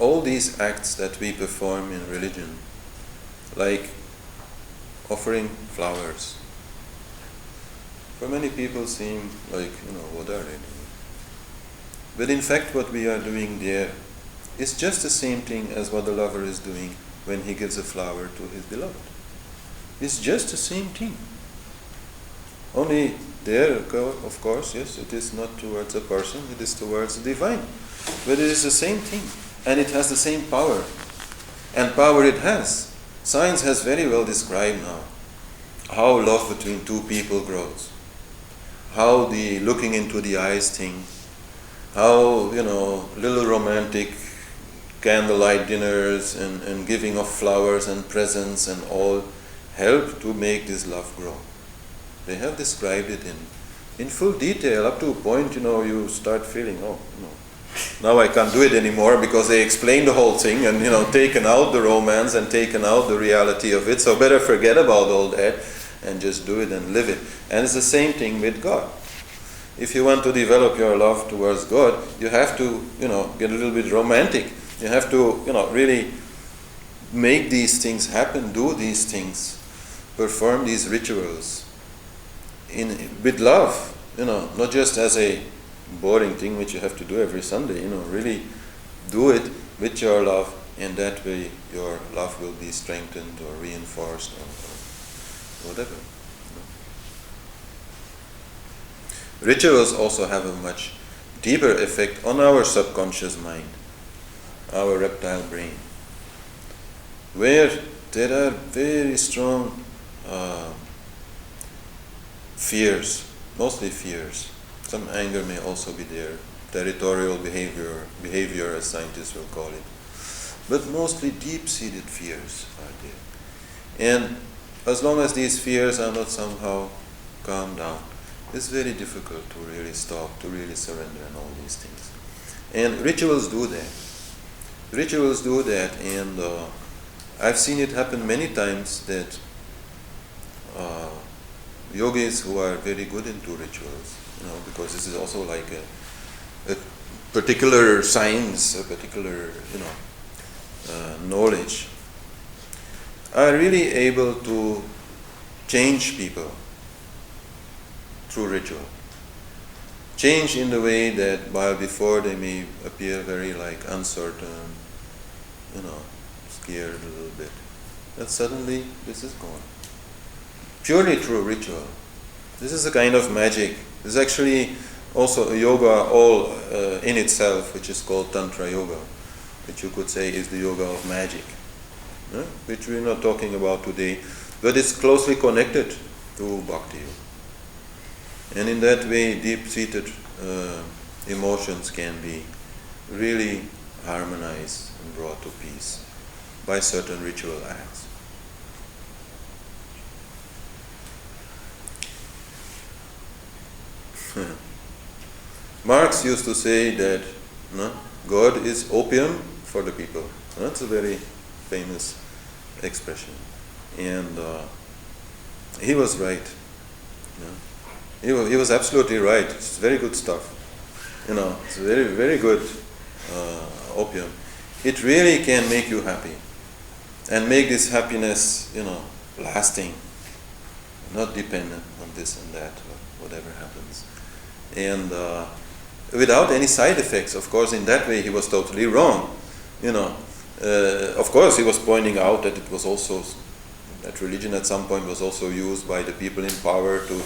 all these acts that we perform in religion, like offering flowers, for many people seem like, what are they doing? But in fact what we are doing there is just the same thing as what the lover is doing when he gives a flower to his beloved. It's just the same thing. Only there, of course, yes, it is not towards a person, it is towards the divine. But it is the same thing. And it has the same power. And power it has. Science has very well described now how love between two people grows. How the looking into the eyes thing, how, little romantic candlelight dinners and giving of flowers and presents and all help to make this love grow. They have described it in full detail, up to a point, you start feeling, now I can't do it anymore, because they explain the whole thing and, taken out the romance and taken out the reality of it, so better forget about all that and just do it and live it. And it's the same thing with God. If you want to develop your love towards God, you have to, get a little bit romantic. You have to, really make these things happen, do these things, perform these rituals with love, not just as a boring thing which you have to do every Sunday, really do it with your love, and that way your love will be strengthened or reinforced or whatever. Rituals also have a much deeper effect on our subconscious mind, our reptile brain, where there are very strong fears, mostly fears. Some anger may also be there, territorial behavior as scientists will call it. But mostly deep-seated fears are there. And as long as these fears are not somehow calmed down, it's very difficult to really stop, to really surrender and all these things. And rituals do that. Rituals do that, and I've seen it happen many times that yogis who are very good into rituals, because this is also like a particular science, a particular, knowledge, are really able to change people through ritual. Change in the way that while before they may appear very uncertain, scared a little bit, that suddenly this is gone. Purely through ritual. This is a kind of magic. There's actually also a yoga all in itself, which is called Tantra Yoga, which you could say is the yoga of magic, which we're not talking about today, but it's closely connected to Bhakti. And in that way, deep-seated emotions can be really harmonized and brought to peace by certain ritual acts. Marx used to say that God is opium for the people. That's a very famous expression. And he was right. He was absolutely right. It's very good stuff. It's very, very good opium. It really can make you happy. And make this happiness, lasting. Not dependent on this and that, or whatever happens. And without any side effects. Of course, in that way he was totally wrong. Of course, he was pointing out that it was also, that religion at some point was also used by the people in power to,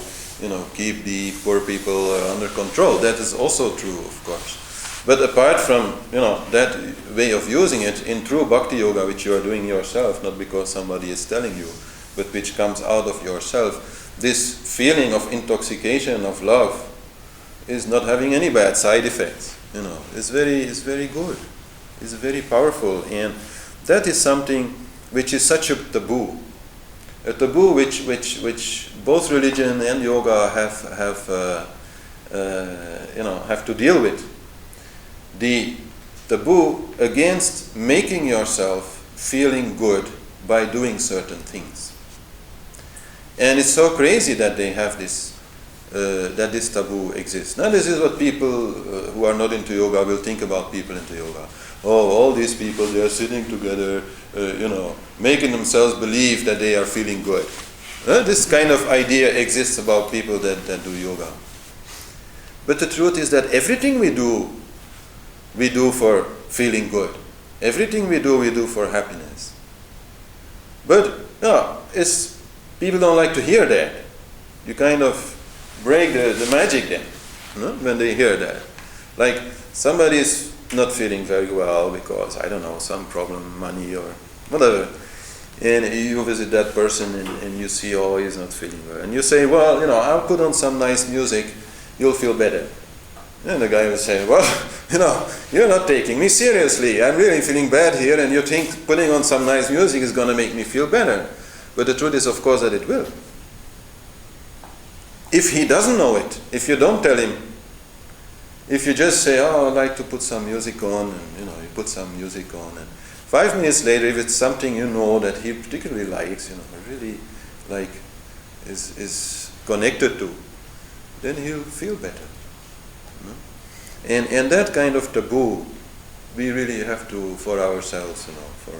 keep the poor people under control. That is also true, of course. But apart from, that way of using it, in true Bhakti Yoga, which you are doing yourself, not because somebody is telling you, but which comes out of yourself, this feeling of intoxication, of love, is not having any bad side effects. It's very good. It's very powerful, and that is something which is such a taboo which both religion and yoga have to deal with. The taboo against making yourself feeling good by doing certain things. And it's so crazy that they have this that this taboo exists. Now this is what people who are not into yoga will think about people into yoga. Oh, all these people, they are sitting together, making themselves believe that they are feeling good. This kind of idea exists about people that do yoga. But the truth is that everything we do for feeling good. Everything we do for happiness. But people don't like to hear that. You kind of break the magic then, when they hear that. Like somebody is not feeling very well because, I don't know, some problem, money or whatever. And you visit that person and you see, oh, he's not feeling well. And you say, well, I'll put on some nice music, you'll feel better. And the guy will say, well, you're not taking me seriously. I'm really feeling bad here, and you think putting on some nice music is going to make me feel better. But the truth is, of course, that it will. If he doesn't know it, if you don't tell him, if you just say, oh, I'd like to put some music on, and you put some music on, and 5 minutes later, if it's something that he particularly likes, really like is connected to, then he'll feel better. And that kind of taboo, we really have to, for ourselves, for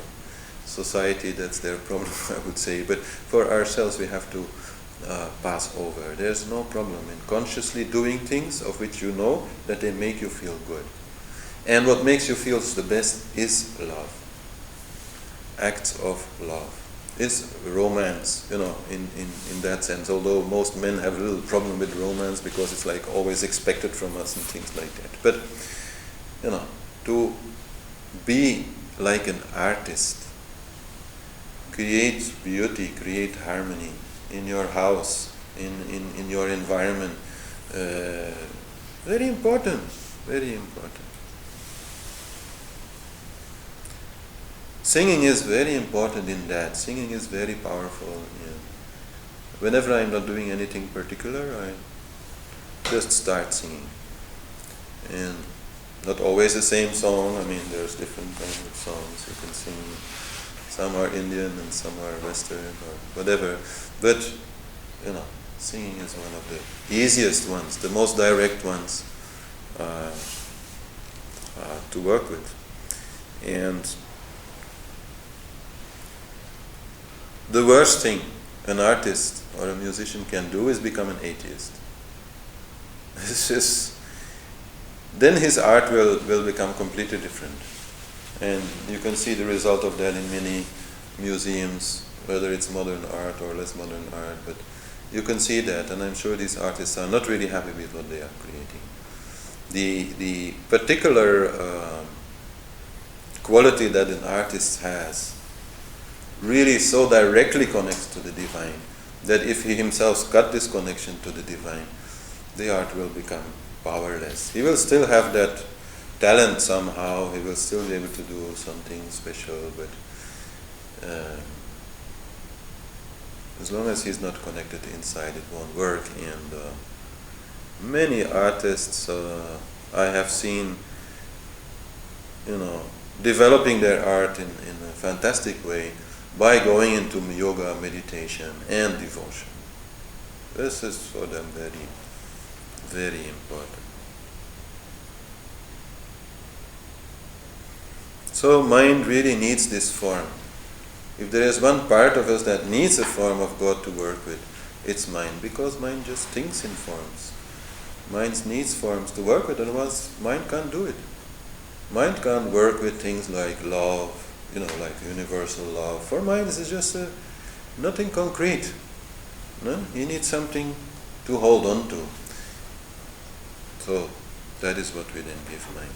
society, that's their problem, I would say, but for ourselves, we have to pass over. There's no problem in consciously doing things of which you know that they make you feel good. And what makes you feel the best is love. Acts of love. Is romance, in that sense, although most men have a little problem with romance because it's like always expected from us and things like that. But, to be like an artist, create beauty, create harmony in your house, in your environment, very important, very important. Singing is very important in that. Singing is very powerful. Whenever I'm not doing anything particular, I just start singing. And not always the same song. There's different kinds of songs you can sing. Some are Indian and some are Western or whatever. But, singing is one of the easiest ones, the most direct ones to work with. And the worst thing an artist or a musician can do is become an atheist. Then his art will become completely different. And you can see the result of that in many museums, whether it's modern art or less modern art, but you can see that, and I'm sure these artists are not really happy with what they are creating. The particular quality that an artist has really so directly connects to the divine that if he himself cut this connection to the divine, the art will become powerless. He will still have that talent somehow, he will still be able to do something special, but as long as he's not connected inside, it won't work. And many artists I have seen, developing their art in a fantastic way by going into yoga, meditation, and devotion. This is for them very, very important. So mind really needs this form. If there is one part of us that needs a form of God to work with, it's mind, because mind just thinks in forms. Mind needs forms to work with, otherwise mind can't do it. Mind can't work with things like love, like universal love. For mind, this is just nothing concrete. No? You need something to hold on to. So that is what we then give mind.